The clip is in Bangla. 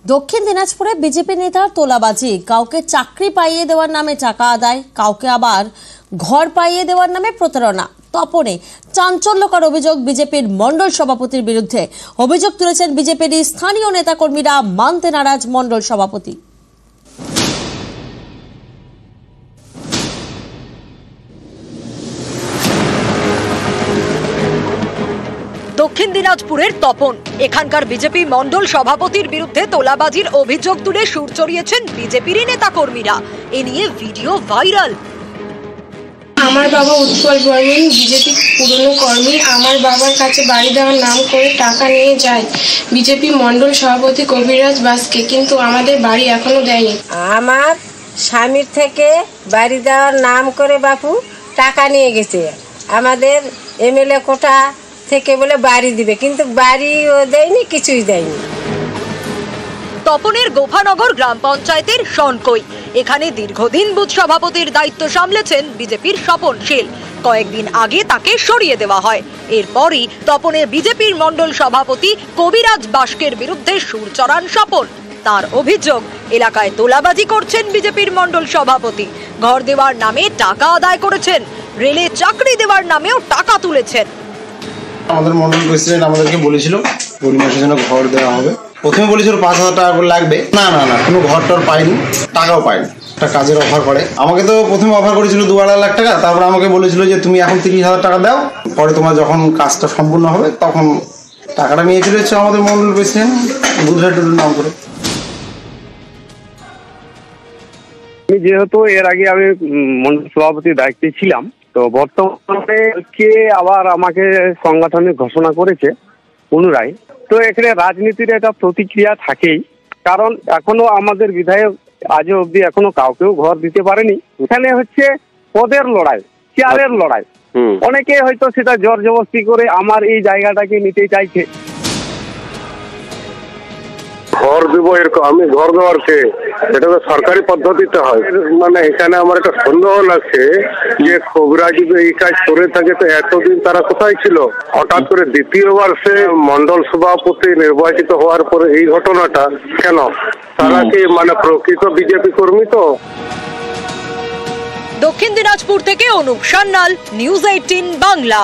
দক্ষিণ দিনাজপুরে বিজেপি নেতার তোলাবাজি, কাউকে চাকরি পাইয়ে দেওয়ার নামে টাকা আদায়, কাউকে আবার ঘর পাইয়ে দেওয়ার নামে প্রতারণা। তপনে চাঞ্চল্যকর অভিযোগ বিজেপির মণ্ডল সভাপতির বিরুদ্ধে। অভিযোগ তুলেছেন বিজেপির স্থানীয় নেতাকর্মীরা, মানতে নারাজ মণ্ডল সভাপতি। দক্ষিণ দিনাজপুরের তপন, এখানকার বিজেপি মণ্ডল সভাপতির বিরুদ্ধে তোলাবাজির অভিযোগ তুলে সুর চড়িয়েছেন বিজেপির নেতাকর্মীরা। এ নিয়ে ভিডিও ভাইরাল। আমার বাবা উৎপল বর্মন বিজেপি পুরনো কর্মী। আমার বাবার কাছে বাড়ি দেওয়ার নাম করে টাকা নিয়ে যায় বিজেপি মণ্ডল সভাপতি কবিরাজ বাসকে, কিন্তু আমাদের বাড়ি এখনো দেয়নি। আমার স্বামীর থেকে বাড়ি দেওয়ার নাম করে বাপু টাকা নিয়ে গেছে, আমাদের এমএলএ কোটা থেকে বলে বাড়ি দিবে, কিন্তু বাড়িও দেয়নি, কিছুই দেয়নি। তপনের গোফানগর গ্রাম পঞ্চায়েতের সনকই। এখানে দীর্ঘদিন বুথ সভাপতির দায়িত্ব সামলেছেন বিজেপির স্বপন শীল। কয়েকদিন আগে তাকে সরিয়ে দেওয়া হয়। এরপরই তপনের বিজেপির মণ্ডল সভাপতি কবিরাজ বাস্কের বিরুদ্ধে সুর চড়ান স্বপন। তার অভিযোগ, এলাকায় তোলাবাজি করছেন বিজেপির মণ্ডল সভাপতি, ঘর দেওয়ার নামে টাকা আদায় করেছেন, রেলে চাকরি দেওয়ার নামেও টাকা তুলেছেন। আমাদের মন্ডল প্রেসিডেন্ট আমাদেরকে বলেছিল গরিব মানুষের জন্য ঘর দেওয়া হবে। প্রথমে বলেছিল 5,000 টাকা করে লাগবে। না, কোনো ঘর টর পাইনি, টাকাও পাইনি। একটা কাজের অফার করে আমাকে, তো প্রথমে অফার করেছিল 2-2.5 লাখ টাকা। তারপরে আমাকে বলেছিল যে তুমি এখন 30,000 টাকা দাও, পরে তোমার যখন কাজটা সম্পূর্ণ হবে তখন টাকাটা নিয়ে চলে যাচ্ছে আমাদের মন্ডল প্রেসিডেন্ট গুজরাটের নাম করে। যেহেতু এর আগে আমি মন্ডল সভাপতির দায়িত্বে ছিলাম, তো বর্তমানে কে আবার আমাকে সাংগঠনিক ঘোষণা করেছে পুনরায়। তো এখানে রাজনীতির একটা প্রতিক্রিয়া থাকেই, কারণ এখনো আমাদের বিধায়ক আজও অব্দি এখনো কাউকেও ঘর দিতে পারেনি। এখানে হচ্ছে পদের লড়াই, চেয়ারের লড়াই। অনেকে হয়তো সেটা জোর জবরদস্তি করে আমার এই জায়গাটাকে নিতে চাইছে। ঘর দেব এরকম, আমি ঘর দেওয়ার কে, এটা তো সরকারি পদ্ধতিতে হয়। মানে এখানে আমার একটা সন্দেহ লাগছে যে কবিরাজ যদি এই কাজ করে থাকে তো এতদিন তারা কোথায় ছিল? হঠাৎ করে দ্বিতীয়বার সে মন্ডল সভাপতি নির্বাচিত হওয়ার পরে এই ঘটনাটা কেন? তারা কি মানে প্রকৃত বিজেপি কর্মী? তো দক্ষিণ দিনাজপুর থেকে অনুপ সান্যাল, নিউজ 18 বাংলা।